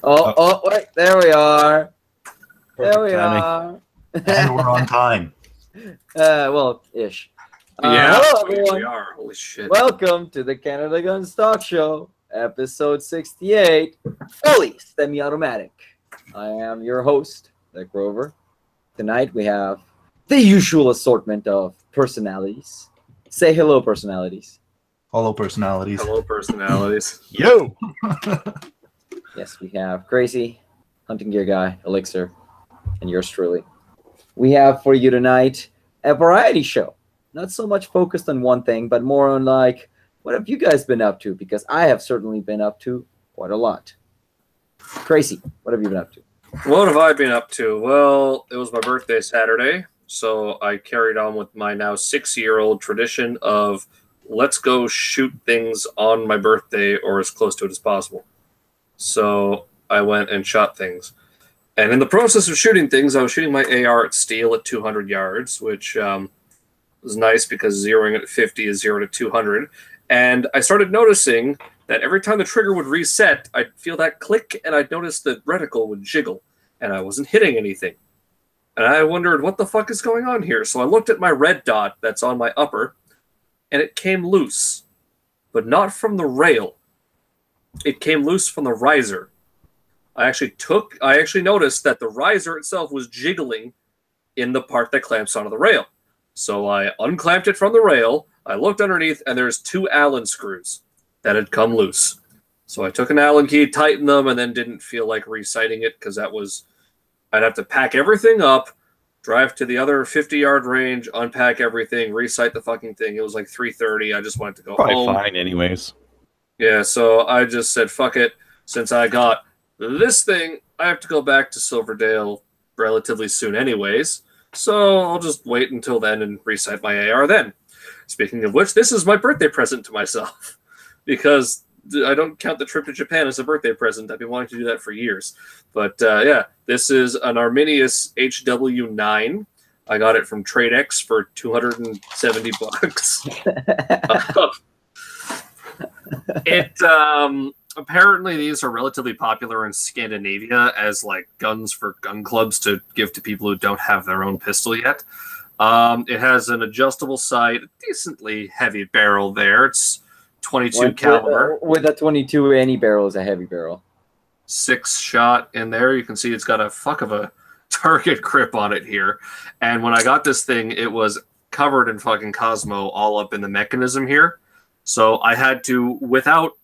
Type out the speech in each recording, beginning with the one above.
Wait, there we are. There we timing. are. And we're on time. Well, ish. Yeah, Hello, we everyone. are. Holy shit. Welcome to the Canada Guns Talk Show, episode 68, fully semi-automatic. I am your host, Nick Rover. Tonight we have the usual assortment of personalities. Say hello, personalities. Hello, personalities. Hello, personalities. Yo! Yes, we have Crazy, Hunting Gear Guy, Elixir, and yours truly. We have for you tonight a variety show. Not so much focused on one thing, but more on like, what have you guys been up to? Because I have certainly been up to quite a lot. Crazy, what have you been up to? What have I been up to? Well, it was my birthday Saturday, so I carried on with my now 6-year-old tradition of let's go shoot things on my birthday or as close to it as possible. So I went and shot things. And in the process of shooting things, I was shooting my AR at steel at 200 yards, which was nice because zeroing at 50 is 0 to 200. And I started noticing that every time the trigger would reset, I'd feel that click, and I'd notice the reticle would jiggle, and I wasn't hitting anything. And I wondered, what the fuck is going on here? So I looked at my red dot that's on my upper, and it came loose. But not from the rail. It came loose from the riser. I actually noticed that the riser itself was jiggling in the part that clamps onto the rail. So I unclamped it from the rail, I looked underneath, and there's 2 Allen screws that had come loose. So I took an Allen key, tightened them, and then didn't feel like resighting it because I'd have to pack everything up, drive to the other 50-yard range, unpack everything, resight the fucking thing. It was like 3:30. I just wanted to go Probably home. fine anyways. Yeah, so I just said, fuck it. Since I got this thing, I have to go back to Silverdale relatively soon anyways. So I'll just wait until then and recite my AR then. Speaking of which, this is my birthday present to myself. Because I don't count the trip to Japan as a birthday present. I've been wanting to do that for years. But yeah, this is an Arminius HW9. I got it from TradeX for $270. Apparently these are relatively popular in Scandinavia as like guns for gun clubs to give to people who don't have their own pistol yet. It has an adjustable sight, decently heavy barrel there. It's 22 caliber. With a 22, any barrel is a heavy barrel. 6-shot in there. You can see it's got a fuck of a target grip on it here. And when I got this thing, it was covered in fucking Cosmo all up in the mechanism here. So I had to, without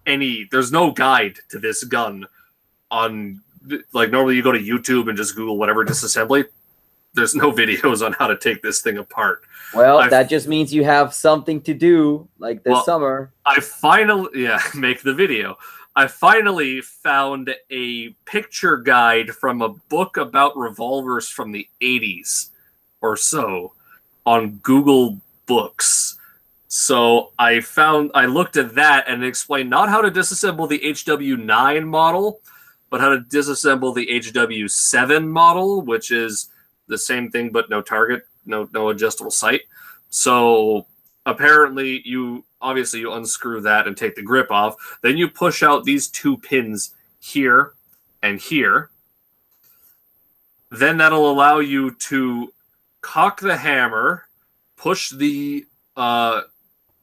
there's no guide to this gun on, like normally you go to YouTube and just Google whatever disassembly. There's no videos on how to take this thing apart. Well, that just means you have something to do, like this summer. Make the video. I finally found a picture guide from a book about revolvers from the 80s or so on Google Books. So I looked at that and it explained not how to disassemble the HW9 model, but how to disassemble the HW7 model, which is the same thing but no target, no adjustable sight. So apparently you unscrew that and take the grip off. Then you push out these 2 pins here and here. Then that'll allow you to cock the hammer, push the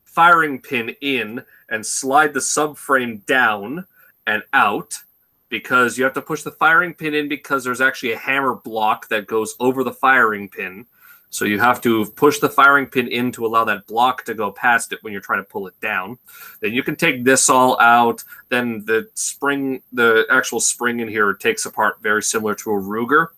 firing pin in, and slide the subframe down and out, because you have to push the firing pin in because there's actually a hammer block that goes over the firing pin. So you have to push the firing pin in to allow that block to go past it when you're trying to pull it down. Then you can take this all out. Then the actual spring in here takes apart very similar to a Ruger.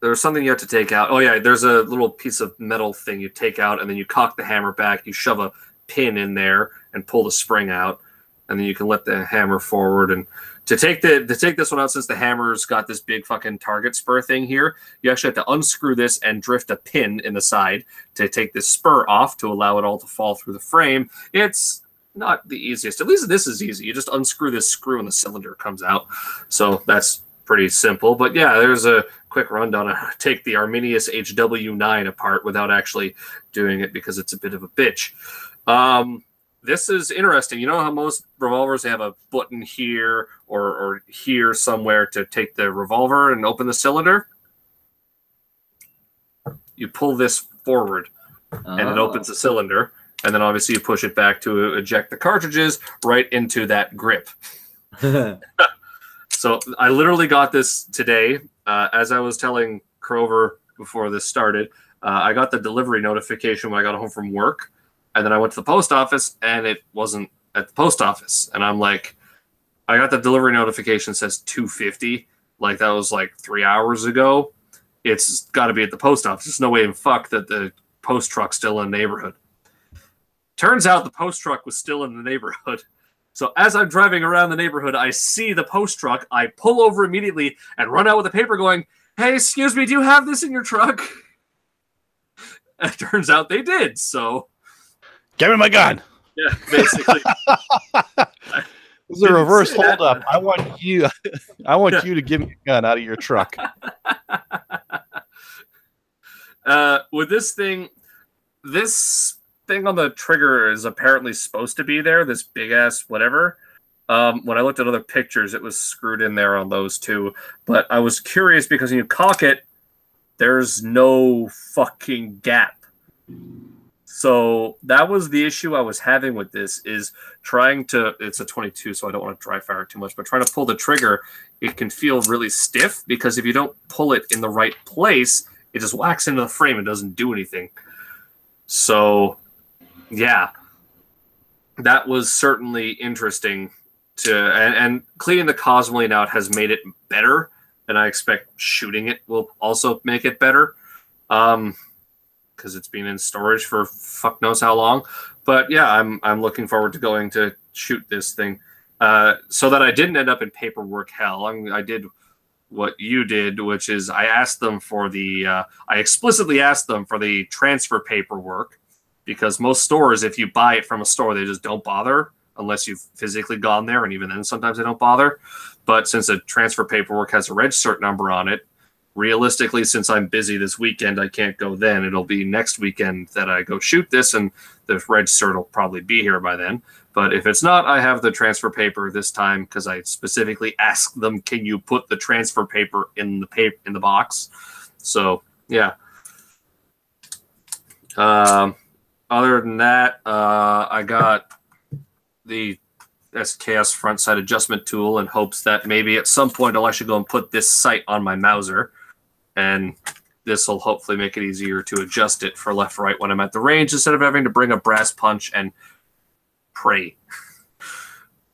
There's something you have to take out. Oh yeah, there's a little piece of metal thing you take out, and then you cock the hammer back. You shove a pin in there and pull the spring out, and then you can let the hammer forward. And to take this one out, since the hammer's got this big fucking target spur thing here, you actually have to unscrew this and drift a pin in the side to take this spur off to allow it all to fall through the frame. It's not the easiest. At least this is easy. You just unscrew this screw and the cylinder comes out. So that's pretty simple. But yeah, there's a quick rundown on how to take the Arminius HW9 apart without actually doing it, because it's a bit of a bitch. this is interesting. You know how most revolvers have a button here or here somewhere to take the revolver and open the cylinder? You pull this forward, and it opens the cylinder, and then obviously you push it back to eject the cartridges right into that grip. So I literally got this today. As I was telling Crover before this started, I got the delivery notification when I got home from work. And then I went to the post office, and it wasn't at the post office. And I'm like, I got the delivery notification that says 250. Like, that was like 3 hours ago. It's got to be at the post office. There's no way in fuck that the post truck's still in the neighborhood. Turns out the post truck was still in the neighborhood. So as I'm driving around the neighborhood, I see the post truck. I pull over immediately and run out with the paper going, "Hey, excuse me, do you have this in your truck?" And it turns out they did, so... Give me my gun. Yeah, basically. This is a reverse holdup. I want you to give me a gun out of your truck. With this thing on the trigger is apparently supposed to be there, this big ass whatever. When I looked at other pictures, it was screwed in there on those two. But I was curious because when you cock it, there's no fucking gap. So that was the issue I was having with this, is trying to, it's a 22, so I don't want to dry fire too much, but trying to pull the trigger, it can feel really stiff because if you don't pull it in the right place, it just whacks into the frame and doesn't do anything. So, yeah, that was certainly interesting and cleaning the Cosmoline out has made it better, and I expect shooting it will also make it better. Because it's been in storage for fuck knows how long. But yeah, I'm looking forward to going to shoot this thing, so that I didn't end up in paperwork hell. I did what you did, which is I asked them for I explicitly asked them for the transfer paperwork, because most stores, if you buy it from a store, they just don't bother unless you've physically gone there, and even then sometimes they don't bother. But since the transfer paperwork has a reg cert number on it, realistically, since I'm busy this weekend, I can't go then. It'll be next weekend that I go shoot this, and the reg cert will probably be here by then. But if it's not, I have the transfer paper this time because I specifically asked them, "Can you put the transfer paper in the box?" So yeah. Other than that, I got the SKS front sight adjustment tool in hopes that maybe at some point I'll actually go and put this sight on my Mauser. And this will hopefully make it easier to adjust it for left-right when I'm at the range, instead of having to bring a brass punch and pray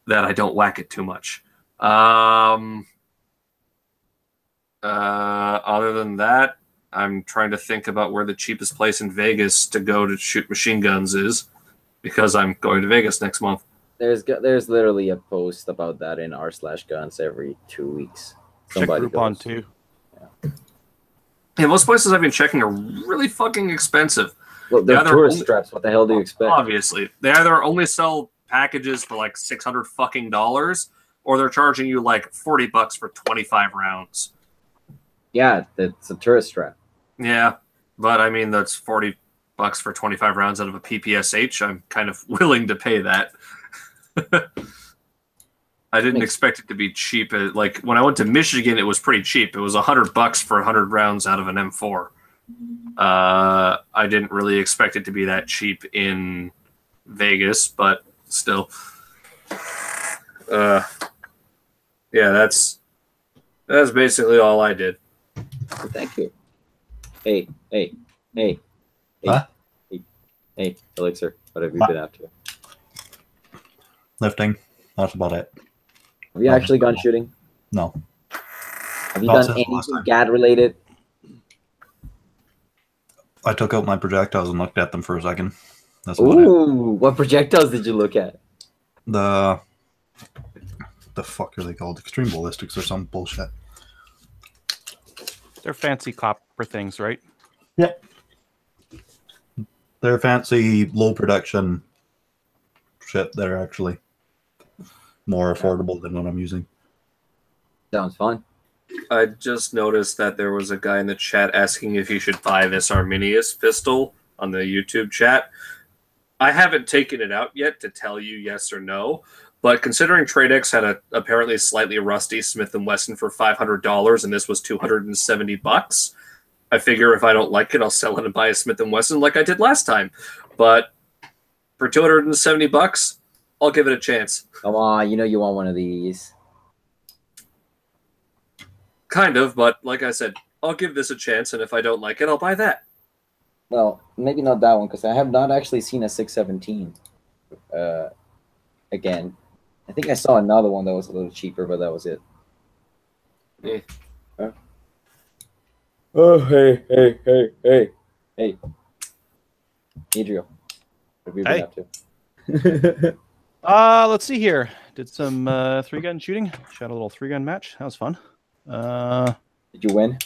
that I don't whack it too much. Other than that, I'm trying to think about where the cheapest place in Vegas to go to shoot machine guns is, because I'm going to Vegas next month. There's literally a post about that in r/guns every 2 weeks. Check Groupon too. Yeah, most places I've been checking are really fucking expensive. Well, they're tourist straps. What the hell do you expect? Obviously, they either only sell packages for like $600 fucking dollars, or they're charging you like $40 for 25 rounds. Yeah, that's a tourist strap. Yeah, but I mean that's $40 for 25 rounds out of a PPSH. I'm kind of willing to pay that. I didn't expect it to be cheap. Like when I went to Michigan, it was pretty cheap. It was $100 for 100 rounds out of an M4. I didn't really expect it to be that cheap in Vegas, but still. Yeah, that's basically all I did. Well, thank you. Hey, Huh? hey, Elixir, what have you been up to? Lifting. That's about it. Have you actually gone shooting? No. Have you Not done since last anything time. GAD related? I took out my projectiles and looked at them for a second. That's about it. Ooh, what projectiles did you look at? The fuck are they called? Extreme ballistics or some bullshit. They're fancy copper things, right? Yeah. They're fancy, low production shit. They're actually more affordable than what I'm using. Sounds fun. I just noticed that there was a guy in the chat asking if you should buy this Arminius pistol on the YouTube chat. I haven't taken it out yet to tell you yes or no, but considering TradeX had a apparently slightly rusty Smith & Wesson for $500 and this was $270, I figure if I don't like it, I'll sell it and buy a Smith & Wesson like I did last time. But for $270, I'll give it a chance. Come on, you know you want one of these. Kind of, but like I said, I'll give this a chance, and if I don't like it, I'll buy that. Well, maybe not that one, because I have not actually seen a 617 again. I think I saw another one that was a little cheaper, but that was it. Huh? Oh, hey. Adriel, what have you been up to? Let's see here. Did some 3-gun shooting. Shot a little 3-gun match. That was fun. Did you win?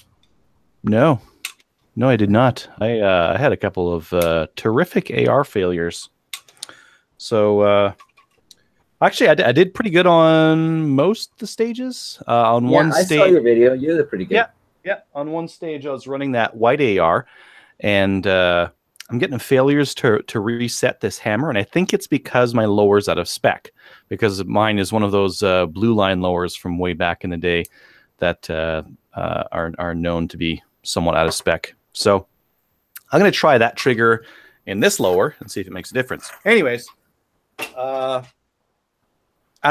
No, I did not. I had a couple of terrific AR failures. So actually, I did pretty good on most of the stages. On one stage, I saw your video. You did pretty good. Yeah. On one stage, I was running that white AR, and I'm getting failures to reset this hammer, and I think it's because my lower's out of spec. Because mine is one of those blue line lowers from way back in the day that are known to be somewhat out of spec. So I'm going to try that trigger in this lower and see if it makes a difference. Anyways, at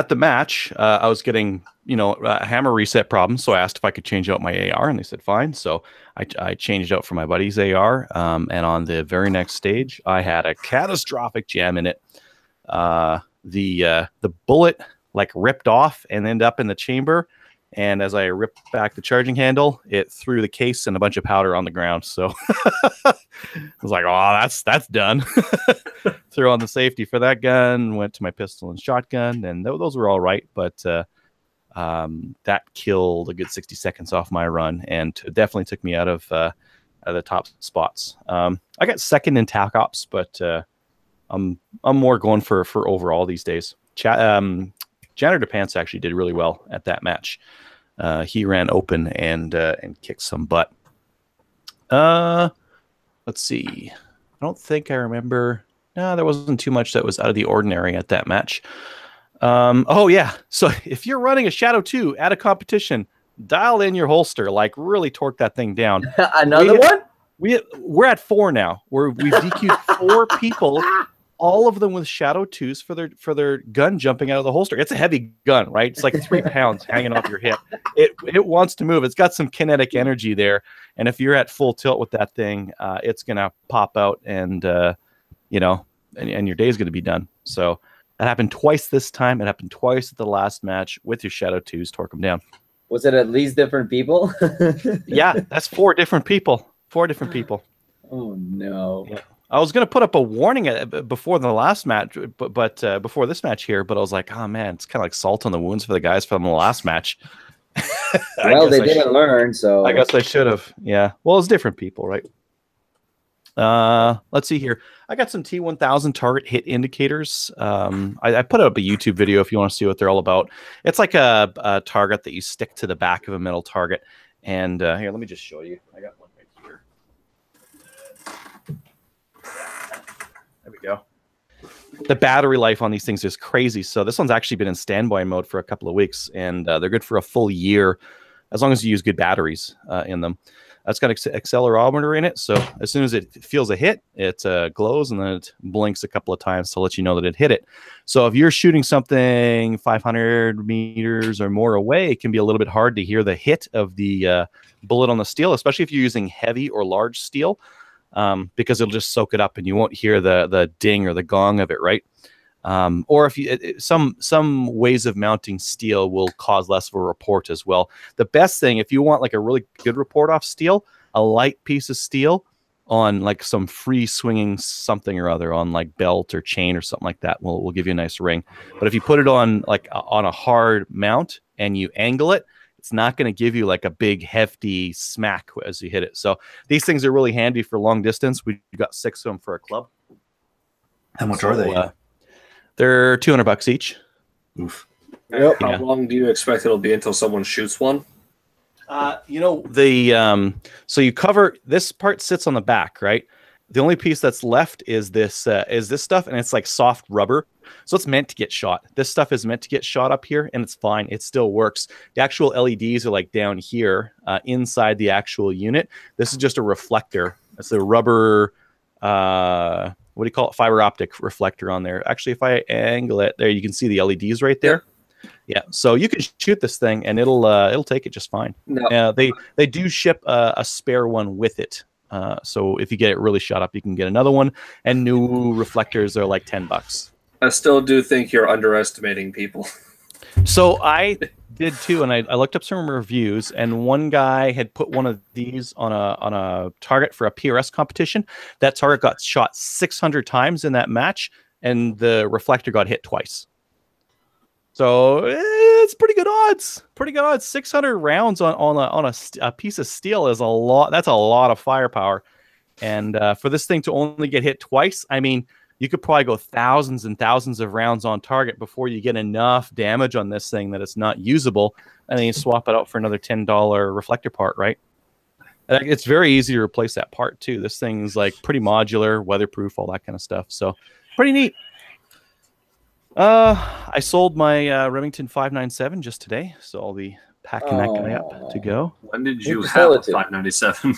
the match, I was getting, a hammer reset problem. So I asked if I could change out my AR, and they said fine. So I changed out for my buddy's AR. And on the very next stage, I had a catastrophic jam in it. The bullet ripped off and ended up in the chamber. And as I ripped back the charging handle, it threw the case and a bunch of powder on the ground. So I was like, oh, that's done. Threw on the safety for that gun, went to my pistol and shotgun, and those were all right. But that killed a good 60 seconds off my run, and definitely took me out of the top spots. I got second in TAC Ops, but I'm more going for overall these days. Janitor DePants actually did really well at that match. He ran open and kicked some butt. Let's see. I don't think I remember. No, there wasn't too much that was out of the ordinary at that match. Oh yeah. So if you're running a Shadow 2 at a competition, dial in your holster, really torque that thing down. Another one? We're at 4 now. We've DQ'd 4 people. All of them with Shadow 2s for their gun jumping out of the holster. It's a heavy gun, right? It's like 3 pounds hanging off your hip. It wants to move. It's got some kinetic energy there, and if you're at full tilt with that thing, it's gonna pop out, and and your day's gonna be done. So that happened twice this time. It happened twice at the last match with your Shadow 2s. Torque them down. Was it at least different people? Yeah, that's 4 different people. 4 different people. Oh no. Yeah. I was going to put up a warning before the last match, but before this match here, but I was like, oh man, it's kind of like salt on the wounds for the guys from the last match. Well, they didn't learn, so I guess I should have. Yeah. Well, it's different people, right? Let's see here. I got some T1000 target hit indicators. I put up a YouTube video if you want to see what they're all about. It's like a target that you stick to the back of a metal target. And here, let me just show you. I got one right here. There we go. The battery life on these things is crazy. So this one's actually been in standby mode for a couple of weeks, and they're good for a full year as long as you use good batteries in them. It's got an accelerometer in it, so as soon as it feels a hit, it glows, and then it blinks a couple of times to let you know that it hit it. So if you're shooting something 500 meters or more away, it can be a little bit hard to hear the hit of the bullet on the steel, especially if you're using heavy or large steel. Because it'll just soak it up and you won't hear the ding or the gong of it, right? Or if you some ways of mounting steel will cause less of a report as well. The best thing, if you want like a really good report off steel, a light piece of steel on like some free swinging something or other on like belt or chain or something like that will give you a nice ring. But if you put it on like on a hard mount and you angle it, it's not going to give you like a big hefty smack as you hit it. So these things are really handy for long distance. We got 6 of them for a club. How much are they? They're $200 each. Oof. Yep. How long do you expect it'll be until someone shoots one? So you cover this part sits on the back, right? The only piece that's left is this stuff, and it's like soft rubber, so it's meant to get shot. This stuff is meant to get shot up here, and it's fine. It still works. The actual LEDs are like down here inside the actual unit. This is just a reflector. It's a rubber, what do you call it? Fiber optic reflector on there. Actually, if I angle it, there you can see the LEDs right there. Yeah, so you can shoot this thing, and it'll take it just fine. No. They do ship a spare one with it. So if you get it really shot up, you can get another one. And new reflectors are like $10. I still do think you're underestimating people. So I did too, and I looked up some reviews, and one guy had put one of these on a target for a PRS competition. That target got shot 600 times in that match, and the reflector got hit twice. So it's pretty good odds. 600 rounds on a piece of steel is a lot. That's a lot of firepower. And for this thing to only get hit twice, I mean, you could probably go thousands and thousands of rounds on target before you get enough damage on this thing that it's not usable. And then you swap it out for another $10 reflector part, right? And it's very easy to replace that part too. This thing's like pretty modular, weatherproof, all that kind of stuff. So pretty neat. I sold my Remington 597 just today, so I'll be packing that guy up to go. When did you have a 597?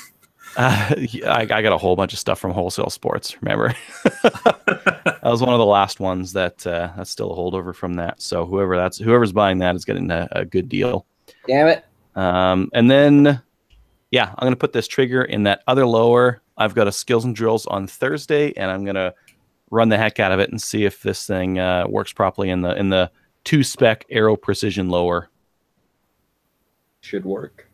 I got a whole bunch of stuff from Wholesale Sports. Remember, that was one of the last ones that's still a holdover from that. So whoever's buying that is getting a good deal. Damn it! And then, yeah, I'm gonna put this trigger in that other lower. I've got a skills and drills on Thursday, and I'm gonna run the heck out of it and see if this thing works properly in the 2-spec Aero Precision lower. Should work.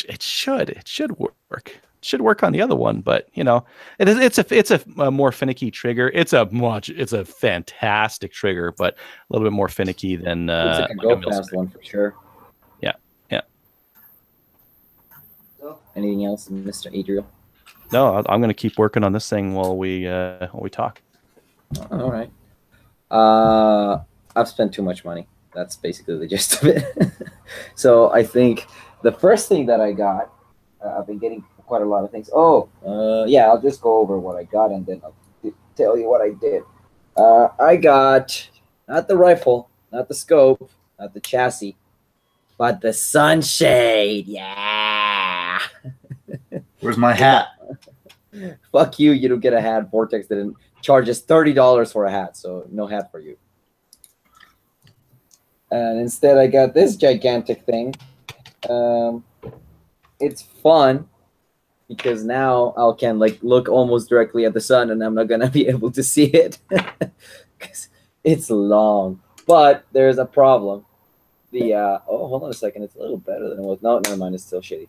It should work. It should work on the other one, but you know, it's a more finicky trigger. It's a fantastic trigger, but a little bit more finicky than Looks like a go fast one for sure. Yeah. Anything else, Mr. Adriel? No, I'm going to keep working on this thing while we talk. All right. I've spent too much money. That's basically the gist of it. So I think the first thing that I got, I've been getting quite a lot of things. Yeah, I'll just go over what I got and then I'll tell you what I did. I got not the rifle, not the scope, not the chassis, but the sunshade. Yeah. Where's my hat? Fuck you. You don't get a hat. Vortex didn't charge us $30 for a hat, so no hat for you. And instead, I got this gigantic thing. It's fun because now I can look almost directly at the sun, and I'm not gonna be able to see it because it's long. But there's a problem. Hold on a second. It's a little better than it was. No, never mind. It's still shitty.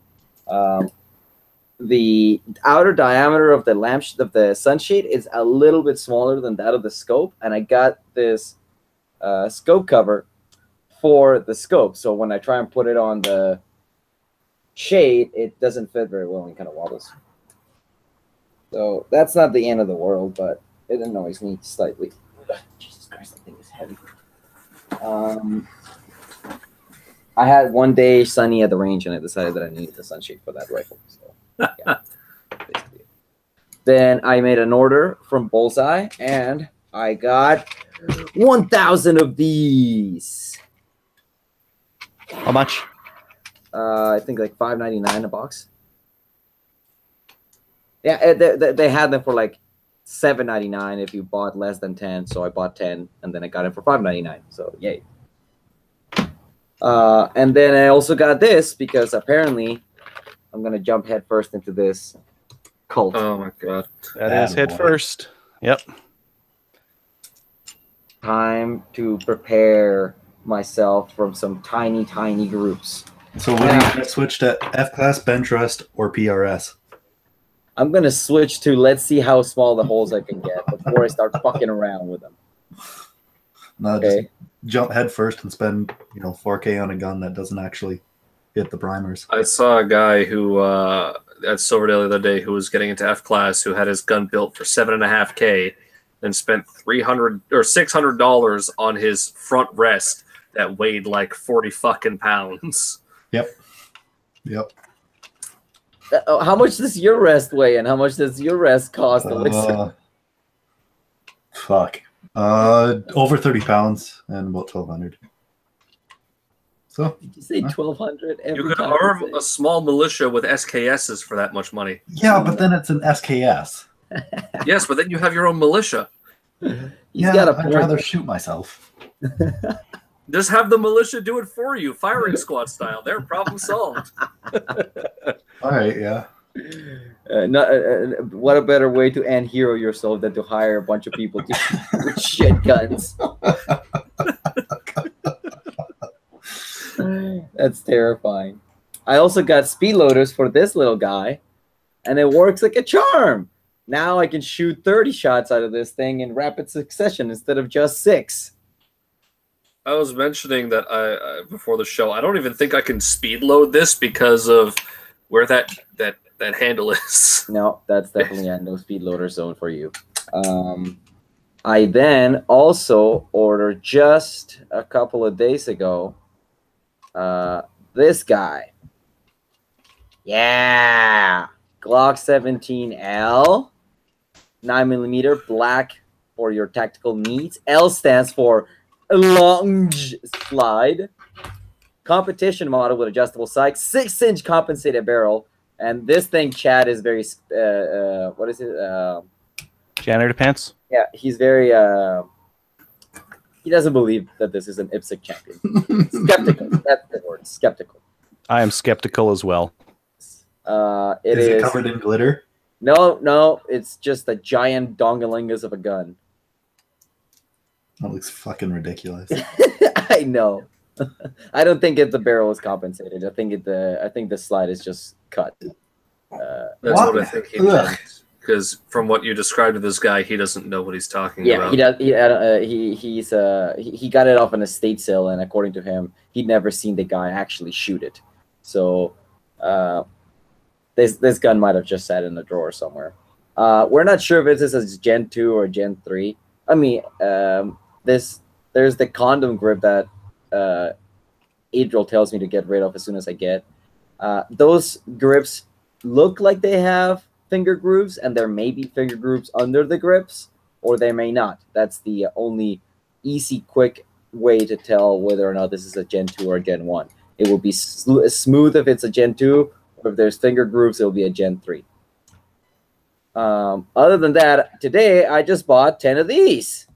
The outer diameter of the of the sunshade is a little bit smaller than that of the scope, and I got this scope cover for the scope. So when I try and put it on the shade, it doesn't fit very well and kind of wobbles. So that's not the end of the world, but it annoys me slightly. Jesus Christ, that thing is heavy. I had one day sunny at the range, and I decided that I needed the sunshade for that rifle. So. Yeah, basically. Then I made an order from Bullseye, and I got 1,000 of these. How much? I think like $5.99 a box. Yeah, they had them for like $7.99 if you bought less than 10. So I bought 10, and then I got it for $5.99. So yay. And then I also got this because apparently I'm going to jump head first into this cult. Oh, my God. That is head first. Yep. Time to prepare myself from some tiny, tiny groups. So what are you going to switch to F-Class, Bench Rest, or PRS? I'm going to switch to let's see how small the holes I can get before I start fucking around with them. No, okay. Just jump head first and spend, $4K on a gun that doesn't actually hit the primers. I saw a guy who at Silverdale the other day who was getting into F-Class who had his gun built for $7.5K and spent $300 or $600 on his front rest that weighed like 40 fucking pounds. Yep. How much does your rest weigh, and how much does your rest cost, Elixir? Fuck. Over 30 pounds and about 1,200. So Did you say 1,200 every You could time? arm a small militia with SKSs for that much money. yeah, but then it's an SKS. Yes, but then you have your own militia. He's got a I'd point. rather shoot myself. Just have the militia do it for you, firing squad style. Their problem solved. All right, yeah. What a better way to end hero yourself than to hire a bunch of people to shoot with shit guns. That's terrifying. I also got speed loaders for this little guy, and it works like a charm. Now I can shoot 30 shots out of this thing in rapid succession instead of just 6. I was mentioning that I before the show. I don't even think I can speed load this because of where that handle is. No, that's definitely a no speed loader zone for you. I then also ordered just a couple of days ago this guy. Yeah, Glock 17L, 9mm black for your tactical needs. L stands for lunge slide. Competition model with adjustable sights, 6-inch compensated barrel, and this thing, Chad, is very what is it? Janitor pants. Yeah, he's very he doesn't believe that this is an IPSC champion. Skeptical. That's the word. Skeptical. I am skeptical as well. It Is it is covered in glitter? no. It's just a giant dongalingus of a gun. That looks fucking ridiculous. I know. I don't think the barrel is compensated. I think the slide is just cut. That's What? what I think he Ugh. meant. Because from what you described to this guy, he doesn't know what he's talking Yeah, about. he does. He got it off an estate sale, and according to him, he'd never seen the guy actually shoot it. So, this gun might have just sat in a drawer somewhere. We're not sure if this is a Gen 2 or Gen 3. I mean, there's the condom grip that Adriel tells me to get rid of as soon as I get. Those grips look like they have finger grooves, and there may be finger grooves under the grips, or they may not. That's the only easy, quick way to tell whether or not this is a Gen 2 or a Gen 1. It will be smooth if it's a Gen 2, or if there's finger grooves, it will be a Gen 3. Other than that, today I just bought 10 of these.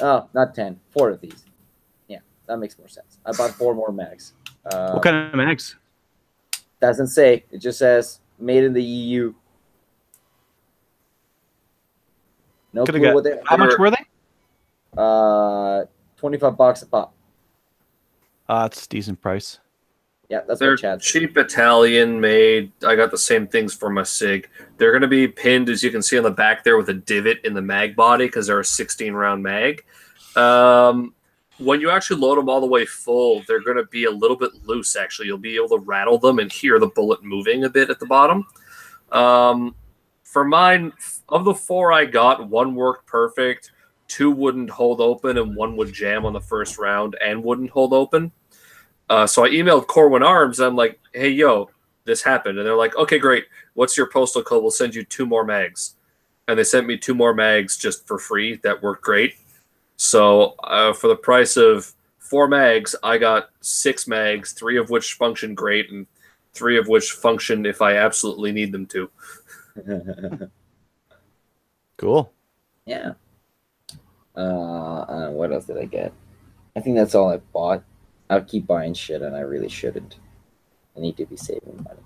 Oh, not 10, 4 of these. Yeah, that makes more sense. I bought 4 more mags. What kind of mags? Doesn't say. It just says made in the EU. No Could've clue got- what they. How much were they? $25 a pop. It's a decent price. Yeah, that's They're what Chad said. cheap Italian made. I got the same things for my SIG. They're going to be pinned, as you can see on the back there, with a divot in the mag body because they're a 16-round mag. When you actually load them all the way full, they're going to be a little bit loose, actually. You'll be able to rattle them and hear the bullet moving a bit at the bottom. For mine, of the 4 I got, 1 worked perfect, 2 wouldn't hold open, and 1 would jam on the first round and wouldn't hold open. So I emailed Corwin Arms, and I'm like, hey, yo, this happened. And they're like, okay, great. What's your postal code? We'll send you 2 more mags. And they sent me 2 more mags just for free. That worked great. So for the price of 4 mags, I got 6 mags, 3 of which function great, and 3 of which function if I absolutely need them to. Cool. Yeah. What else did I get? I think that's all I bought. I'll keep buying shit, and I really shouldn't. I need to be saving money.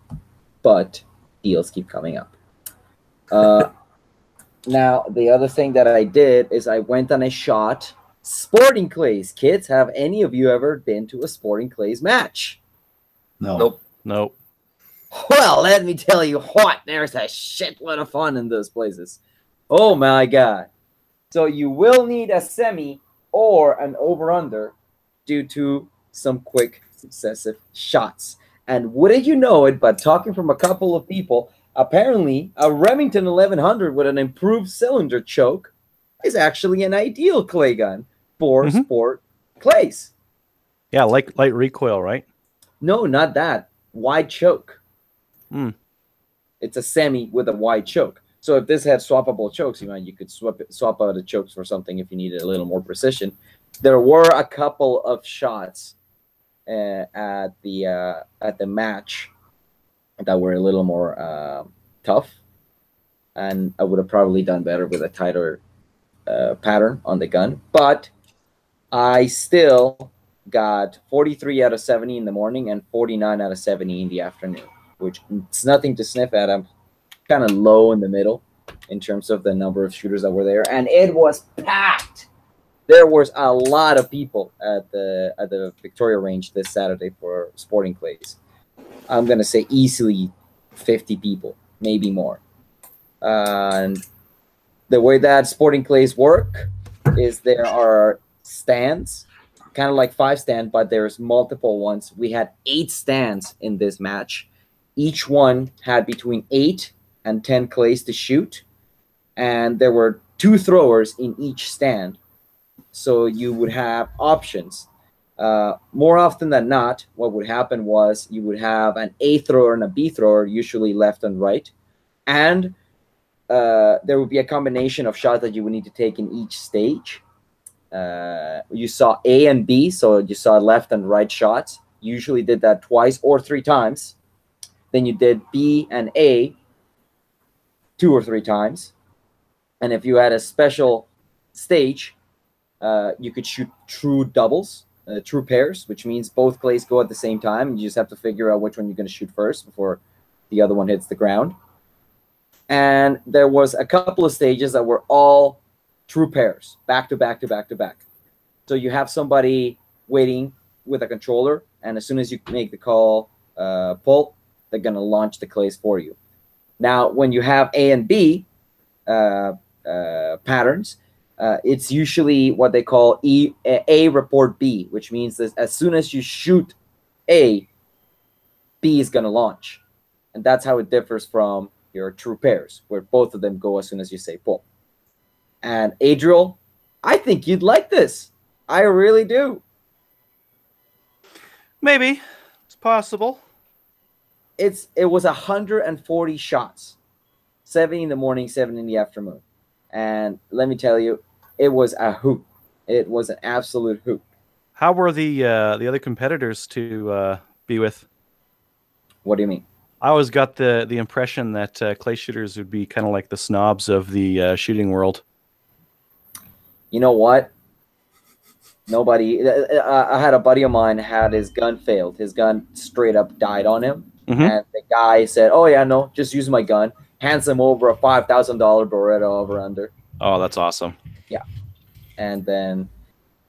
But deals keep coming up. Now, the other thing that I did is I went on a shot. Sporting clays. Kids, have any of you ever been to a sporting clays match? No. Nope. Nope. Well, let me tell you what. There's a shitload of fun in those places. Oh, my God. So you will need a semi or an over-under due to some quick successive shots. And wouldn't you know it, but talking from a couple of people, apparently a Remington 1100 with an improved cylinder choke is actually an ideal clay gun for sport clays. Yeah, like light recoil, right? No, not that. wide choke. Mm. It's a semi with a wide choke. So if this had swappable chokes, you could swap out the chokes for something if you needed a little more precision. There were a couple of shots at the match that were a little more tough, and I would have probably done better with a tighter pattern on the gun. But I still got 43 out of 70 in the morning and 49 out of 70 in the afternoon, which it's nothing to sniff at. I'm kind of low in the middle in terms of the number of shooters that were there, and it was packed. There was a lot of people at the Victoria range this Saturday for sporting clays. I'm gonna say easily 50 people, maybe more. And the way that sporting clays work is there are stands, kind of like 5 stand, but there's multiple ones. We had 8 stands in this match. Each one had between 8 and 10 clays to shoot, and there were 2 throwers in each stand. So you would have options. More often than not, what would happen was you would have an A thrower and a B thrower, usually left and right, and there would be a combination of shots that you would need to take in each stage. You saw A and B, so you saw left and right shots. You usually did that twice or 3 times. Then you did B and A 2 or 3 times. And if you had a special stage, you could shoot true doubles, true pairs, which means both clays go at the same time. You just have to figure out which one you're going to shoot first before the other one hits the ground. And there was a couple of stages that were all true pairs, back to back to back to back. So you have somebody waiting with a controller, and as soon as you make the call, pull, they're going to launch the clays for you. Now, when you have A and B patterns, it's usually what they call A report B, which means that as soon as you shoot A, B is going to launch. And that's how it differs from your true pairs, where both of them go as soon as you say pull. And Adriel, I think you'd like this. I really do. Maybe. It's possible. It was 140 shots. 70 in the morning, 7 in the afternoon. And let me tell you, it was a hoot. It was an absolute hoot. How were the other competitors to be with? What do you mean? I always got the impression that clay shooters would be kind of like the snobs of the shooting world. You know what? Nobody. I had a buddy of mine had his gun failed. His gun straight up died on him. Mm-hmm. And the guy said, "Oh yeah, no, just use my gun." Hands him over a $5,000 Beretta over under. Oh, that's awesome. Yeah. And then,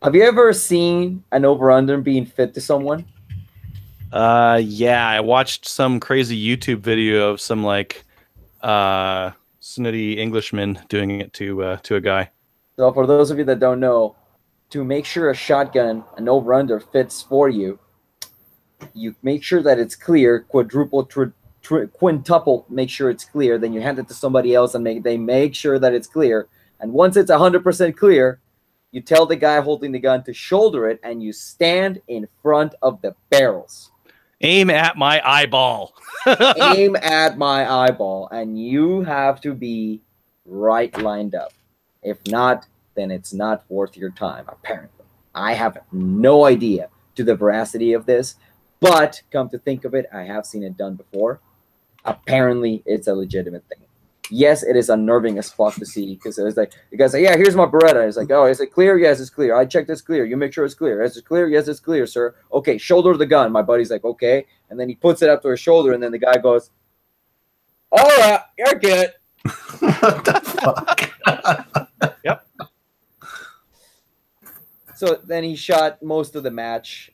have you ever seen an over under being fit to someone? Yeah, I watched some crazy YouTube video of some like snooty Englishman doing it to a guy. So for those of you that don't know, to make sure a shotgun, an over under fits for you, you make sure that it's clear, quadruple, quintuple, make sure it's clear. Then you hand it to somebody else and they make sure that it's clear. And once it's 100% clear, you tell the guy holding the gun to shoulder it, and you stand in front of the barrels. Aim at my eyeball. Aim at my eyeball, and you have to be right lined up. If not, then it's not worth your time, apparently. I have no idea to the veracity of this, but come to think of it, I have seen it done before. Apparently, it's a legitimate thing. Yes, it is unnerving as fuck to see, because it's like, the guy's like, "Yeah, here's my Beretta." It's like, "Oh, is it clear?" "Yes, it's clear." "I checked, it's clear." "You make sure it's clear." "Is it clear?" "Yes, it's clear, sir." "Okay, shoulder the gun." My buddy's like, "Okay." And then he puts it up to his shoulder, and then the guy goes, "All right, you're good." What the fuck? Yep. So then he shot most of the matches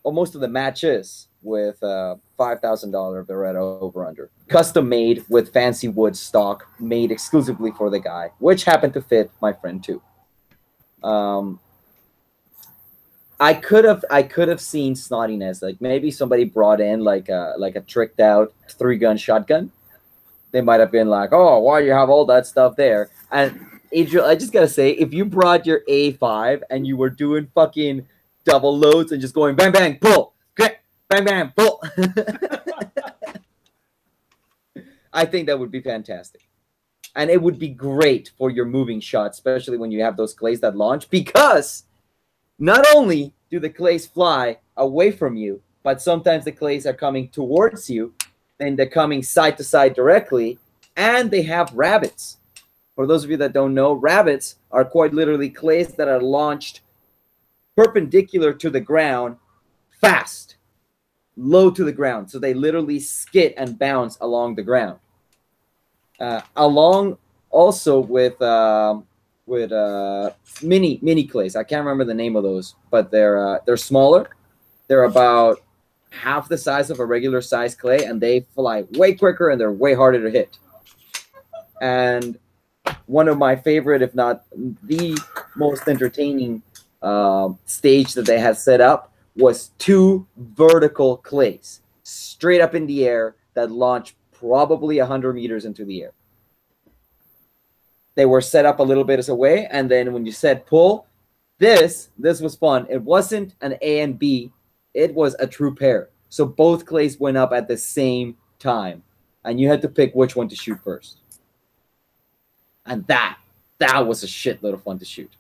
with $5,000 Beretta over under, custom made with fancy wood stock, made exclusively for the guy, which happened to fit my friend too. I could have seen snottiness, like maybe somebody brought in like a tricked out 3-gun shotgun. They might have been like, "Oh, why do you have all that stuff there?" And Adriel, I just gotta say, if you brought your A5 and you were doing fucking double loads and just going bang bang pull, bang bang pull, I think that would be fantastic. And it would be great for your moving shot, especially when you have those clays that launch, because not only do the clays fly away from you, but sometimes the clays are coming towards you, then they're coming side to side directly, and they have rabbits. For those of you that don't know, rabbits are quite literally clays that are launched perpendicular to the ground, fast, low to the ground. So they literally skid and bounce along the ground. Along also with mini clays. I can't remember the name of those, but they're smaller. They're about half the size of a regular size clay, and they fly way quicker and they're way harder to hit. And one of my favorite, if not the most entertaining stage that they had set up was 2 vertical clays straight up in the air that launched probably 100 meters into the air. They were set up a little bit as a way, and then when you said pull, this was fun. It wasn't an A and B, it was a true pair. So both clays went up at the same time, and you had to pick which one to shoot first. And that was a shitload of fun to shoot.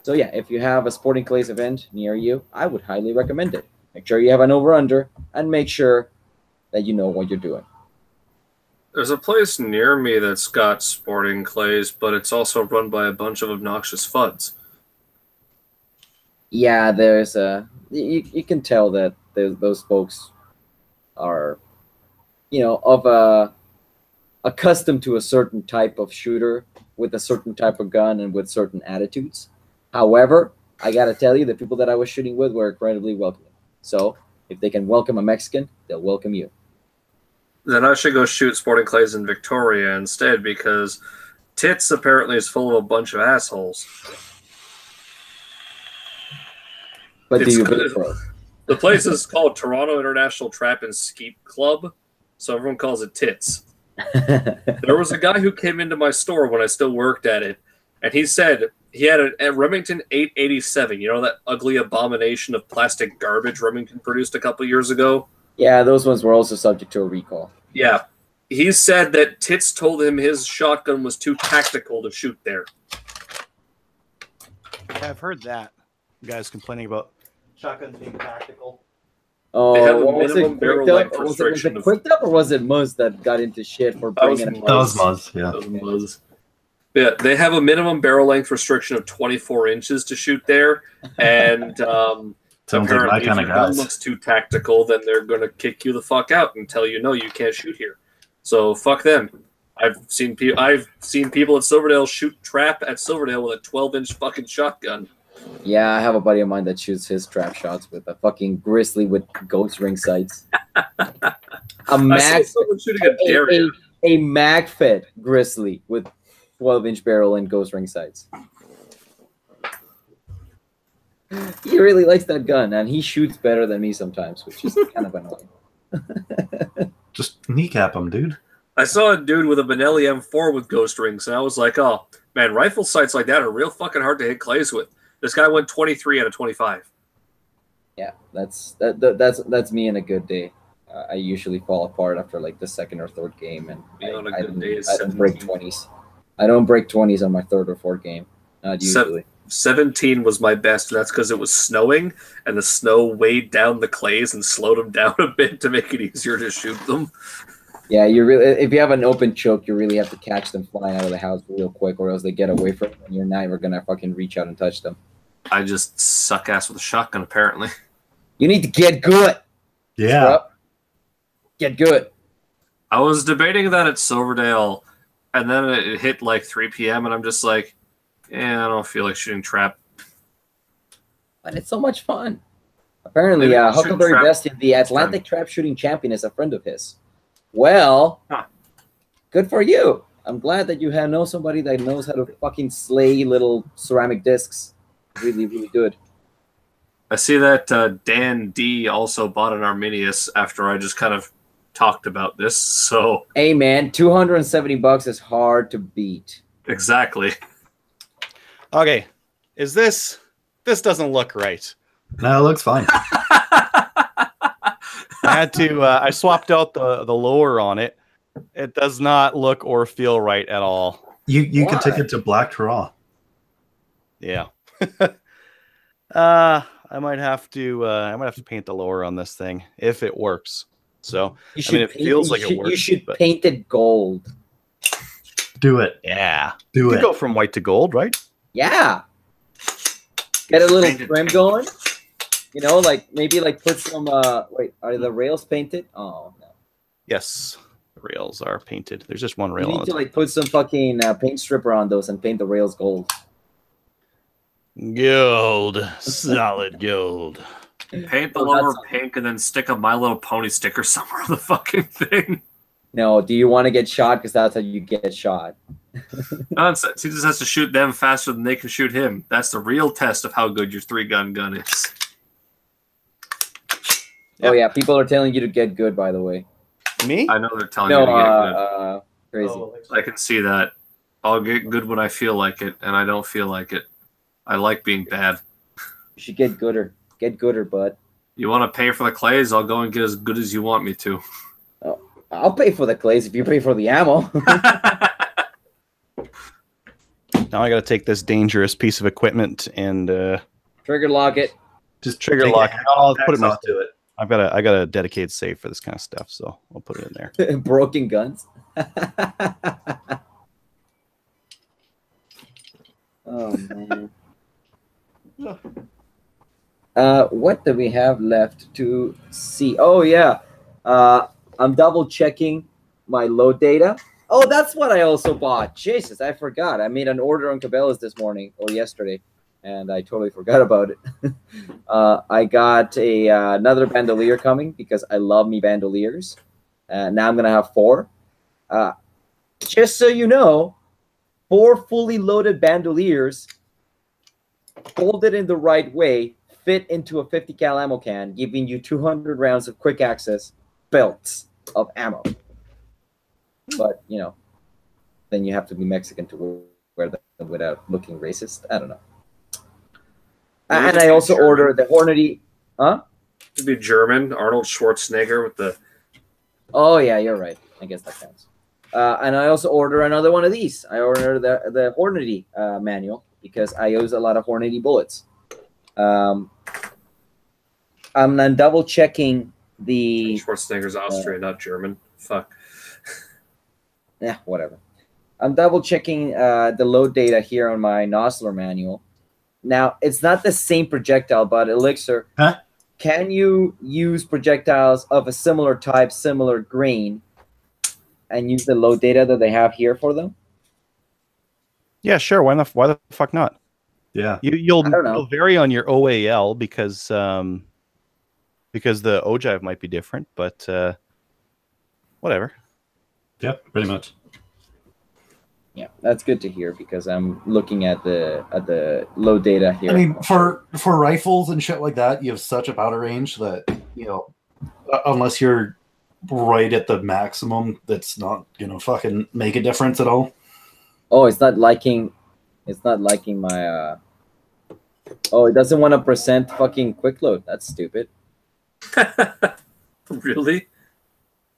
So yeah, if you have a sporting clays event near you, I would highly recommend it. Make sure you have an over-under, and make sure that you know what you're doing. There's a place near me that's got sporting clays, but it's also run by a bunch of obnoxious fuds. Yeah, there's you can tell that those folks are, accustomed to a certain type of shooter with a certain type of gun and with certain attitudes. However, I gotta tell you, the people that I was shooting with were incredibly welcoming. So if they can welcome a Mexican, they'll welcome you. Then I should go shoot sporting clays in Victoria instead, because Tits apparently is full of a bunch of assholes. But do you bid for it? The place is called Toronto International Trap and Skeet Club, so everyone calls it Tits. There was a guy who came into my store when I still worked at it, and he said he had a Remington 887. You know that ugly abomination of plastic garbage Remington produced a couple years ago? Yeah, those ones were also subject to a recall. Yeah. He said that Tits told him his shotgun was too tactical to shoot there. I've heard that. You guys complaining about shotguns being tactical. Oh, They have a was minimum it barrel Quick length Up? Was restriction it of- Quick Up, or was it Muzz that got into shit for That was bringing it? That was Muzz, yeah. That was. Yeah, they have a minimum barrel length restriction of 24 inches to shoot there, and Sounds like my apparently, kind if of your gun guys. looks too tactical, then they're going to kick you the fuck out and tell you, no, you can't shoot here. So fuck them. I've seen people at Silverdale shoot trap at Silverdale with a 12-inch fucking shotgun. Yeah, I have a buddy of mine that shoots his trap shots with a fucking grizzly with ghost ring sights. A I mag, saw someone shooting a Derrier. a mag-fed grizzly with 12-inch barrel and ghost ring sights. He really likes that gun, and he shoots better than me sometimes, which is kind of annoying. Just kneecap him, dude. I saw a dude with a Benelli M4 with ghost rings, and I was like, oh, man, rifle sights like that are real fucking hard to hit clays with. This guy went 23 out of 25. Yeah, that's me in a good day. I usually fall apart after like the second or third game, and On a I good day is don't break 17. 20s. I don't break 20s on my third or fourth game. Not usually. 17 was my best, and that's because it was snowing, and the snow weighed down the clays and slowed them down a bit to make it easier to shoot them. Yeah, you really, if you have an open choke, you really have to catch them flying out of the house real quick, or else they get away from you, and you're never gonna fucking reach out and touch them. I just suck ass with a shotgun, apparently. You need to get good. Yeah. Bro. Get good. I was debating that at Silverdale, and then it hit like 3 p.m., and I'm just like, I don't feel like shooting trap. But it's so much fun. Apparently, Maybe shoot Huckleberry trap. Dustin, the Atlantic trap shooting champion, is a friend of his. Well, good for you. I'm glad that you know somebody that knows how to fucking slay little ceramic discs. Really, really good. I see that Dan D also bought an Arminius after I just kind of talked about this, so Hey, man, $270 is hard to beat. exactly. Okay, this doesn't look right. No, it looks fine. I had to. I swapped out the lower on it. It does not look or feel right at all. You can take it to black to raw. Yeah. I might have to paint the lower on this thing if it works. So it feels like it works. You should paint it gold. Do it. Yeah. Do you it. Go from white to gold, right? Yeah. Get a little trim going. Like maybe put some. Wait, are the rails painted? Oh no. Yes, the rails are painted. There's just one rail. You need to put some fucking paint stripper on those and paint the rails gold. Gold, solid gold. Paint the lower pink and then stick a My Little Pony sticker somewhere on the fucking thing. No, do you want to get shot? Because that's how you get shot. Nonsense. He just has to shoot them faster than they can shoot him. That's the real test of how good your 3-gun gun is. Yep. Oh yeah, people are telling you to get good. By the way, me? I know they're telling you to get good. Crazy. I can see that. I'll get good when I feel like it, and I don't feel like it. I like being bad. You should get gooder. Get gooder, bud. You want to pay for the clays? I'll go and get as good as you want me to. Oh, I'll pay for the clays if you pay for the ammo. Now I got to take this dangerous piece of equipment and trigger lock it. Just trigger lock it. I'll put it onto it. I got a dedicated safe for this kind of stuff, so I'll put it in there. Broken guns. Oh man. What do we have left to see? Oh yeah. I'm double checking my load data. Oh, that's what I also bought. Jesus, I forgot. I made an order on Cabela's this morning or yesterday, and I totally forgot about it. I got another bandolier coming because I love me bandoliers. Now I'm gonna have 4. Just so you know, 4 fully loaded bandoliers, folded in the right way, fit into a 50 cal ammo can, giving you 200 rounds of quick access belts of ammo. But then you have to be Mexican to wear them without looking racist. I don't know. And I also ordered the Hornady. Huh? It'd be German. Arnold Schwarzenegger with the. Oh yeah, you're right. I guess that counts. And I also ordered another one of these. I ordered the Hornady manual because I use a lot of Hornady bullets. I'm then double checking the. Schwarzenegger's Austrian, not German. Fuck. Yeah, whatever. I'm double checking the load data here on my Nosler manual. Now, it's not the same projectile, but Elixir, can you use projectiles of a similar type, similar grain, and use the load data that they have here for them? Yeah, sure. Why the fuck not? Yeah. You'll vary on your OAL because the ogive might be different, but whatever. Yeah, pretty much. Yeah, that's good to hear because I'm looking at the load data here. I mean, for rifles and shit like that, you have such a powder range that unless you're right at the maximum, that's not fucking make a difference at all. Oh, it's not liking my. Oh, it doesn't want to percent fucking quick load. That's stupid. Really?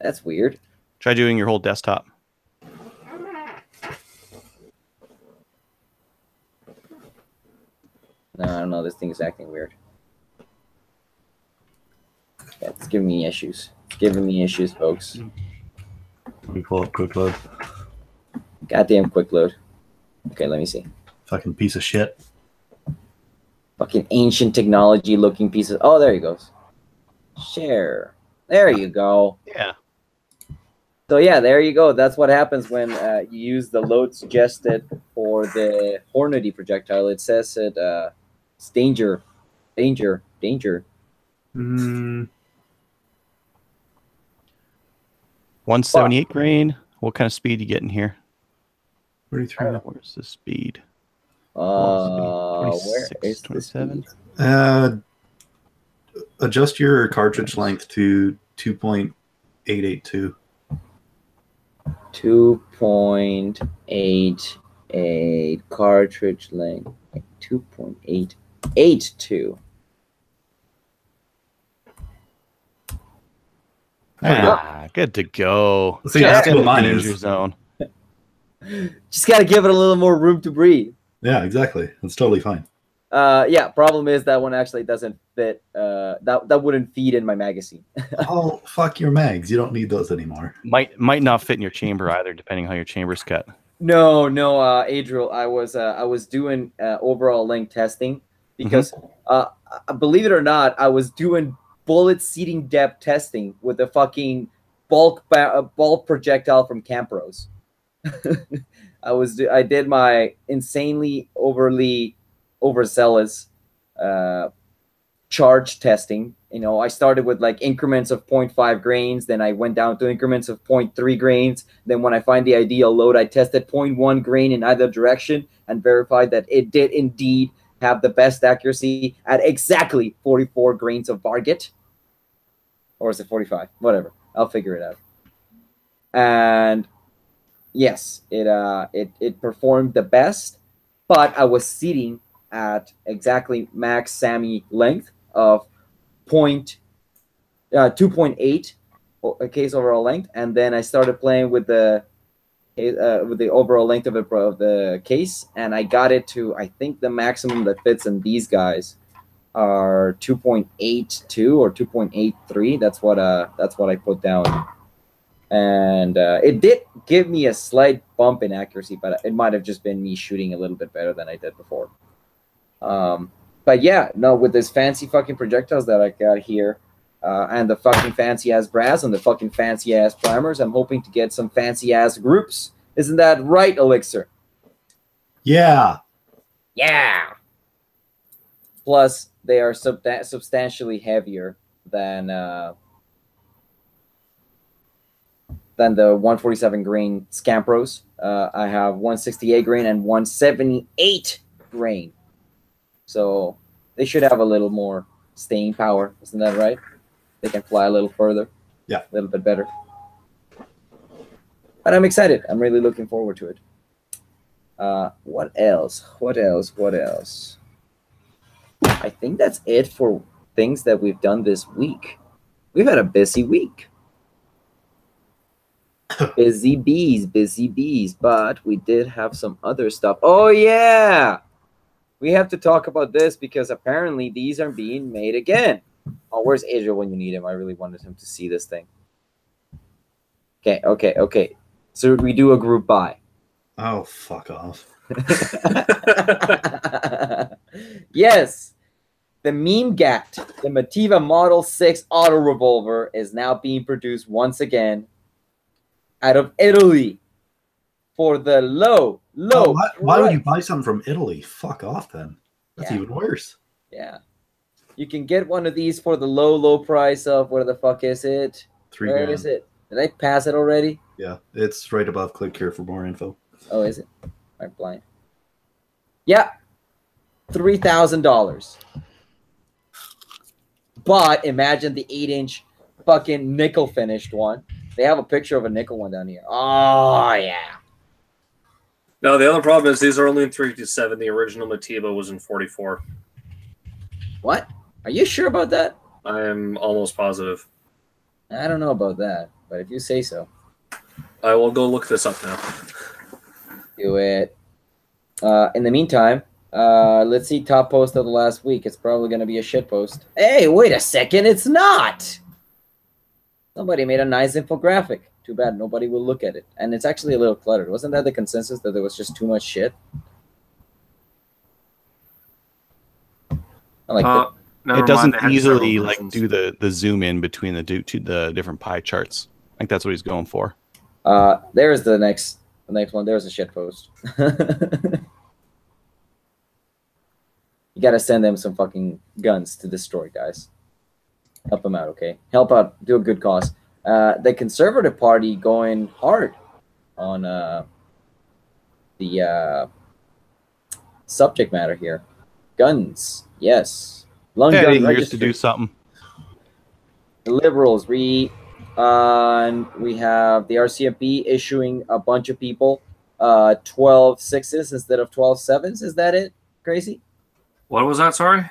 That's weird. Try doing your whole desktop. No, I don't know. This thing is acting weird. Yeah, it's giving me issues. It's giving me issues, folks. Let me pull up quick load. Goddamn quick load. Okay, let me see. Fucking piece of shit. Fucking ancient technology looking pieces. Oh, there he goes. Share. There you go. Yeah. So yeah, there you go. That's what happens when you use the load suggested for the Hornady projectile. It says it's danger, danger, danger. 178 grain. What kind of speed you getting here? 33. Where's the speed? Where 26, is 27? Adjust your cartridge length to 2.882. 2.88 cartridge length. 2.882. Good to go. See, Just that's in what the mine danger is. zone. Just gotta give it a little more room to breathe. Yeah, exactly. It's totally fine. Yeah, problem is that one actually doesn't fit. That wouldn't feed in my magazine. Oh, fuck your mags. You don't need those anymore. Might not fit in your chamber either, depending how your chamber's cut. No, Adriel, I was doing overall length testing because believe it or not, I was doing bullet seating depth testing with the fucking bulk projectile from Campros. I did my insanely overzealous charge testing. You know, I started with like increments of 0.5 grains, then I went down to increments of 0.3 grains. Then when I find the ideal load, I tested 0.1 grain in either direction and verified that it did indeed have the best accuracy at exactly 44 grains of Varget. Or is it 45? Whatever. I'll figure it out. And yes, it performed the best, but I was sitting at exactly max Sami length of 2.8 case overall length, and then I started playing with the overall length of the case, and I got it to, I think the maximum that fits in these guys are 2.82 or 2.83. That's what I put down. And it did give me a slight bump in accuracy, but it might have just been me shooting a little bit better than I did before. But yeah, no, with this fancy fucking projectiles that I got here, and the fucking fancy ass brass and the fucking fancy ass primers, I'm hoping to get some fancy ass groups. Isn't that right, Elixir? Yeah. Yeah. Plus, they are substantially heavier than the 147 grain Scampros. I have 168 grain and 178 grain. So they should have a little more staying power. Isn't that right? They can fly a little further. Yeah. A little bit better. But I'm excited. I'm really looking forward to it. What else? I think that's it for things that we've done this week. We've had a busy week. Busy bees, but we did have some other stuff. Oh, yeah! We have to talk about this because apparently these are being made again. Oh, where's Adriel when you need him? I really wanted him to see this thing. Okay. So we do a group buy. Oh, fuck off. Yes. The Meme Gat, the Mativa Model 6 auto revolver, is now being produced once again out of Italy for the low. Why would you buy something from Italy? Fuck off then. That's even worse. Yeah. You can get one of these for the low price of, where the fuck is it? $3 Where grand. is it? Did I pass it already? Yeah, it's right above. Click here for more info. Oh, is it? I'm blind. Yeah. $3,000. But imagine the 8-inch fucking nickel finished one. They have a picture of a nickel one down here. Oh, yeah. No, the other problem is these are only in 327. The original Mativa was in 44. What? Are you sure about that? I am almost positive. I don't know about that, but if you say so. I will go look this up now. Do it. In the meantime, let's see top post of the last week. It's probably going to be a shit post. Hey, wait a second. It's not. Somebody made a nice infographic. Too bad nobody will look at it. And it's actually a little cluttered. Wasn't that the consensus, that there was just too much shit? I like that. It doesn't easily do the zoom in between the different pie charts. I think that's what he's going for. There's the next one. There's a shit post. You gotta send them some fucking guns to destroy, guys. Help them out, okay? Help out. Do a good cause. The Conservative Party going hard on the subject matter here. Guns, yes. Lung gun years registry. to do something. The Liberals, we have the RCMP issuing a bunch of people 12 6s instead of 12 7s. Is that it? Crazy? What was that? Sorry?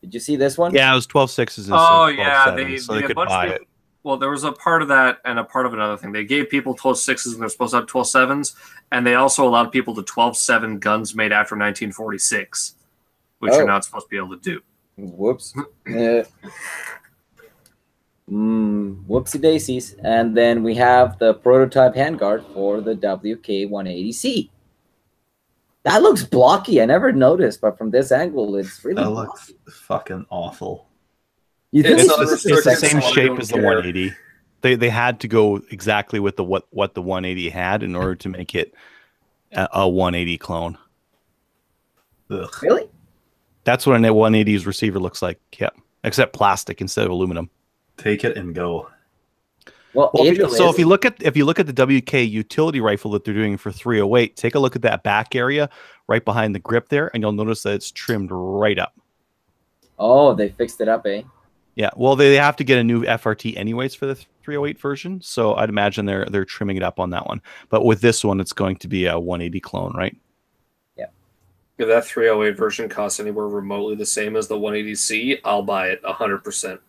Did you see this one? Yeah, it was 12 6s. Oh, instead of 12 yeah. 7s, so they could buy it. Well, there was a part of that and a part of another thing. They gave people 12.6s and they're supposed to have 12.7s, and they also allowed people to 12.7 guns made after 1946, which you're not supposed to be able to do. Whoops. Whoopsie daisies. And then we have the prototype handguard for the WK-180C. That looks blocky. I never noticed, but from this angle, it's really That looks fucking awful. You think It's It's the same so I shape don't as the care. 180. They had to go exactly with what the 180 had in order to make it a 180 clone. Ugh. really? That's what a 180's receiver looks like. Yeah, except plastic instead of aluminum. Take it and go. Well, Well, Adriel if you look at the WK utility rifle that they're doing for 308, take a look at that back area right behind the grip there, and you'll notice that it's trimmed right up. Oh, they fixed it up, eh? Yeah, well, they have to get a new FRT anyways for the 308 version, so I'd imagine they're trimming it up on that one. But with this one, it's going to be a 180 clone, right? If that 308 version costs anywhere remotely the same as the 180C, I'll buy it 100%.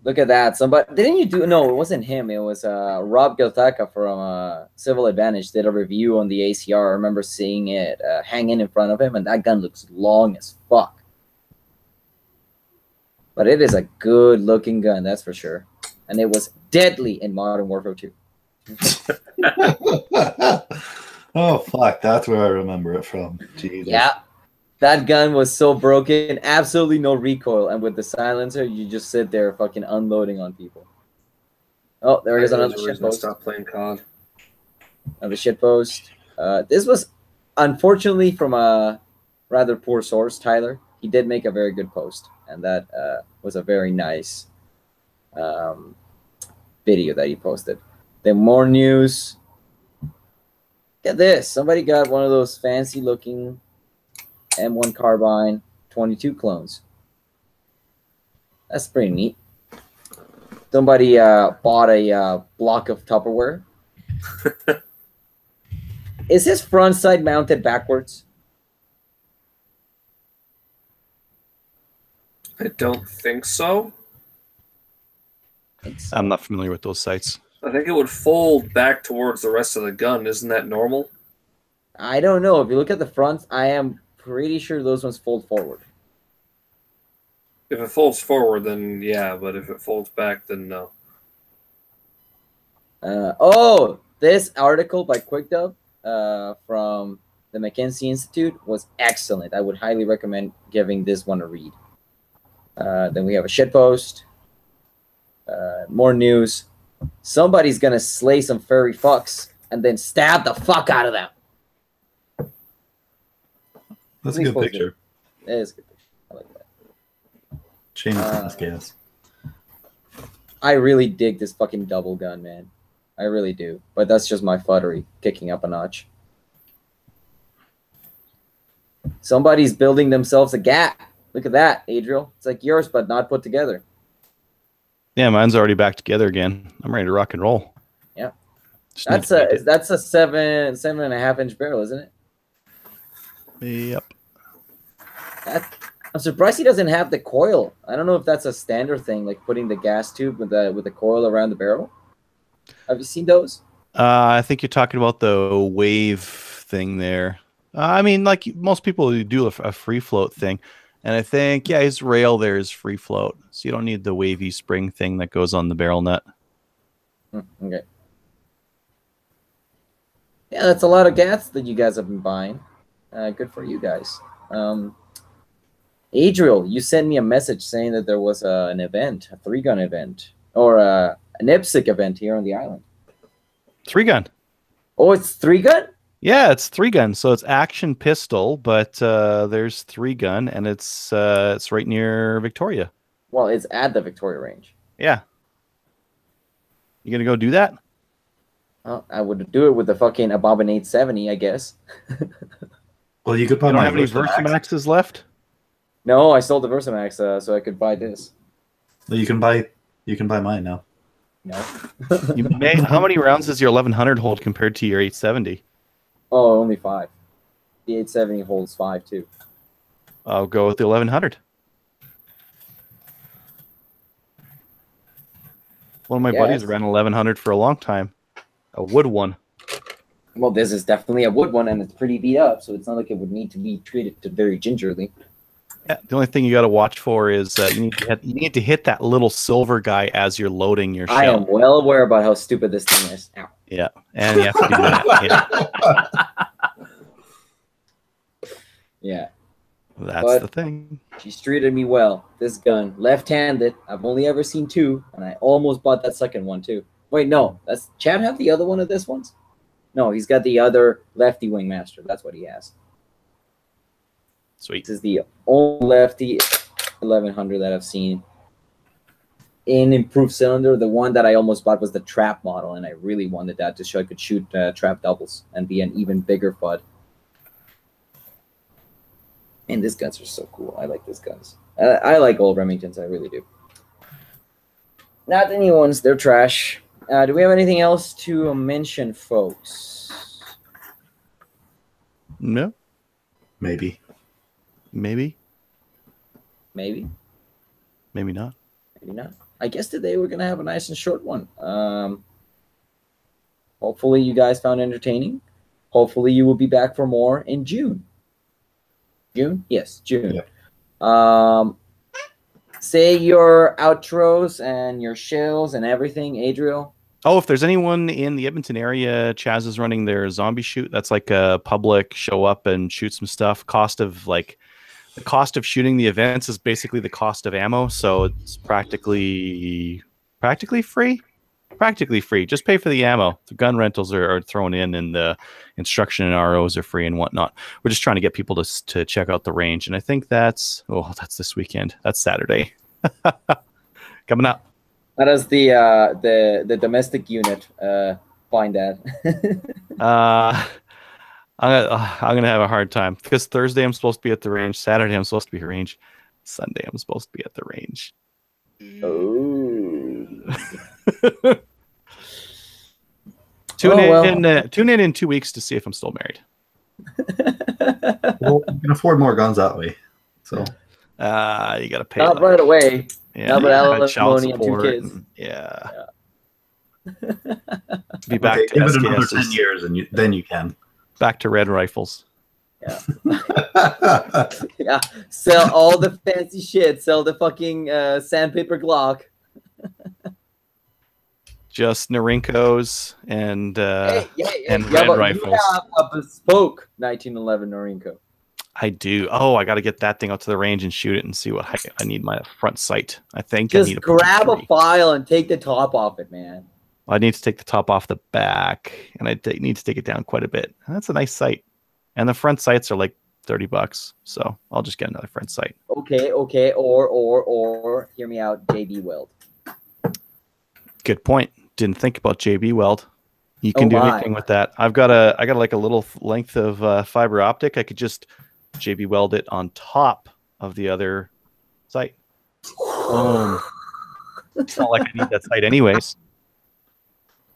Look at that. Somebody didn't you do? No, it wasn't him. It was Rob Giltaka from Civil Advantage did a review on the ACR. I remember seeing it hanging in front of him, and that gun looks long as fuck. But it is a good-looking gun, that's for sure. And it was deadly in Modern Warfare 2. Oh fuck, that's where I remember it from. Jesus. Yeah. That gun was so broken, absolutely no recoil, and with the silencer, you just sit there fucking unloading on people. Oh, there goes another shit post. Stop playing COD. Another shit post. This was unfortunately from a rather poor source, Tyler. He did make a very good post, and that was a very nice video that he posted. Then more news. Look at this. Somebody got one of those fancy looking M1 carbine 22 clones. That's pretty neat. Somebody bought a block of Tupperware. Is his front side mounted backwards? I don't think so. I'm not familiar with those sites. I think it would fold back towards the rest of the gun. Isn't that normal? I don't know. If you look at the fronts, I am pretty sure those ones fold forward. If it folds forward, then yeah, but if it folds back, then no. Oh, this article by QuickDub from the McKinsey Institute was excellent. I would highly recommend giving this one a read. Then we have a shitpost. More news. Somebody's going to slay some furry fucks and then stab the fuck out of them. That's a good picture. It is a good picture. I like that. Shameless gas. I really dig this fucking double gun, man. I really do. But that's just my futtery kicking up a notch. Somebody's building themselves a gap. Look at that, Adriel. It's like yours, but not put together. Yeah, mine's already back together again. I'm ready to rock and roll. Yeah. Just need That's to paint a 7.5 inch barrel, isn't it? Yep. I'm surprised he doesn't have the coil. I don't know if that's a standard thing, like putting the gas tube with the coil around the barrel. Have you seen those? I think you're talking about the wave thing there. I mean, like most people who do a free float thing. And I think, yeah, his rail there is free float. So you don't need the wavy spring thing that goes on the barrel nut. Okay. Yeah, that's a lot of gas that you guys have been buying. Good for you guys. Adriel, you sent me a message saying that there was an event, a 3-gun event, or an IPSC event here on the island. 3-gun. Oh, it's 3-gun? Yeah, it's 3-gun. So it's action pistol, but there's 3-gun, and it's right near Victoria. Well, it's at the Victoria range. Yeah. You gonna go do that? Well, I would do it with the fucking Abominate 70, I guess. Well, you could You buy don't my have any Versamax. Versamaxes left? No, I sold the Versamax so I could buy this. Well, you can buy mine now. No. You may. How many rounds does your 1100 hold compared to your 870? Oh, only 5. The 870 holds 5 too. I'll go with the 1100. One of my buddies ran 1100 for a long time. A wood one. Well, this is definitely a wood one, and it's pretty beat up, so it's not like it would need to be treated very gingerly. Yeah, the only thing you got to watch for is you need to hit that little silver guy as you're loading your shell. I am well aware about how stupid this thing is. Ow. Yeah, and you have to do that. Yeah. That's the thing. She's treated me well. This gun, left-handed. I've only ever seen two, and I almost bought that second one too. Wait, no. Does Chad have the other one of this ones? No, he's got the other lefty wingmaster. That's what he has. Sweet. This is the only lefty 1100 that I've seen in improved cylinder. The one that I almost bought was the trap model, and I really wanted that just so I could shoot trap doubles and be an even bigger FUD. And these guns are so cool. I like these guns. I like old Remingtons. I really do. Not the new ones. They're trash. Do we have anything else to mention, folks? No. Maybe. Maybe. Maybe. Maybe not. Maybe not. I guess today we're going to have a nice and short one. Hopefully you guys found it entertaining. Hopefully you will be back for more in June. June? Yes, June. Yeah. Say your outros and your shills and everything, Adriel. Oh, if there's anyone in the Edmonton area, Chaz is running their zombie shoot. That's like a public show up and shoot some stuff. The cost of shooting the events is basically the cost of ammo, so it's practically free. Practically free. Just pay for the ammo. The gun rentals are thrown in, and the instruction and ROs are free and whatnot. We're just trying to get people to check out the range, and I think that's this weekend. That's Saturday. Coming up. How does the domestic unit find that? I'm gonna have a hard time because Thursday I'm supposed to be at the range. Saturday I'm supposed to be at the range. Sunday I'm supposed to be at the range. Oh. Tune in 2 weeks to see if I'm still married. Well, you can afford more guns that way. So you gotta pay. Not right away. Yeah, not but alimony and 2 kids. Yeah. Be back to give it another SKSs. 10 years, and then you can. Back to red rifles. Yeah. Yeah. Sell all the fancy shit. Sell the fucking sandpaper Glock. Just Norinkos and red rifles. You have a bespoke 1911 Norinco. I do. Oh, I got to get that thing out to the range and shoot it and see what height I need my front sight. I think just I need grab a file and take the top off it, man. I need to take the top off the back, and I need to take it down quite a bit. And that's a nice sight, and the front sights are like $30, so I'll just get another front sight. Okay. Or hear me out, JB Weld. Good point. Didn't think about JB Weld. You can do anything with that. I got like a little length of fiber optic. I could just JB Weld it on top of the other sight. It's not like I need that sight anyways.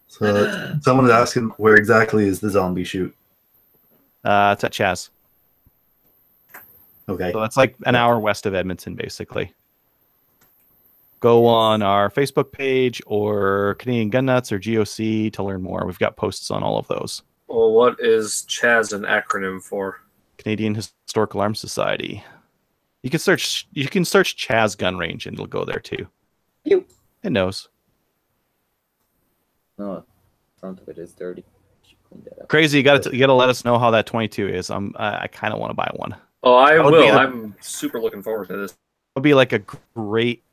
So someone is asking, where exactly is the zombie shoot? It's at Chaz. Okay. So that's like an hour west of Edmonton, basically. Go on our Facebook page or Canadian Gun Nuts or GOC to learn more. We've got posts on all of those. Well, what is Chaz an acronym for? Canadian Historical Arms Society. You can search Chaz Gun Range and it'll go there too. It knows. No, front of it is dirty. Crazy, you got to let us know how that 22 is. I kind of want to buy one. Oh, I will. I'm super looking forward to this. It'll be like a great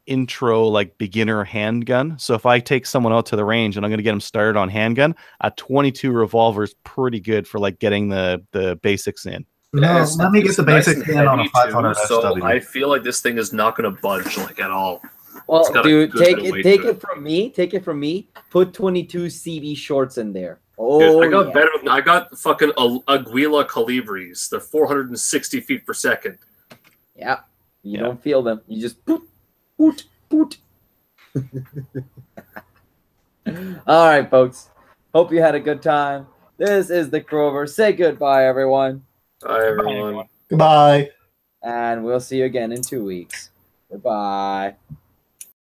intro, like beginner handgun. So if I take someone out to the range and I'm going to get them started on handgun, a 22 revolver is pretty good for like getting the basics in. No, let me get the basics in on a 500 so SW. I feel like this thing is not going to budge like at all. Well, dude, take it from me. Take it from me. Put 22 CB shorts in there. Oh, dude, I got better. I got fucking Aguila Calibris. They're 460 feet per second. Yeah, you don't feel them. You just poot, poot, poot. All right, folks. Hope you had a good time. This is the Crover. Say goodbye, everyone. Bye, everyone. Goodbye. And we'll see you again in 2 weeks. Goodbye.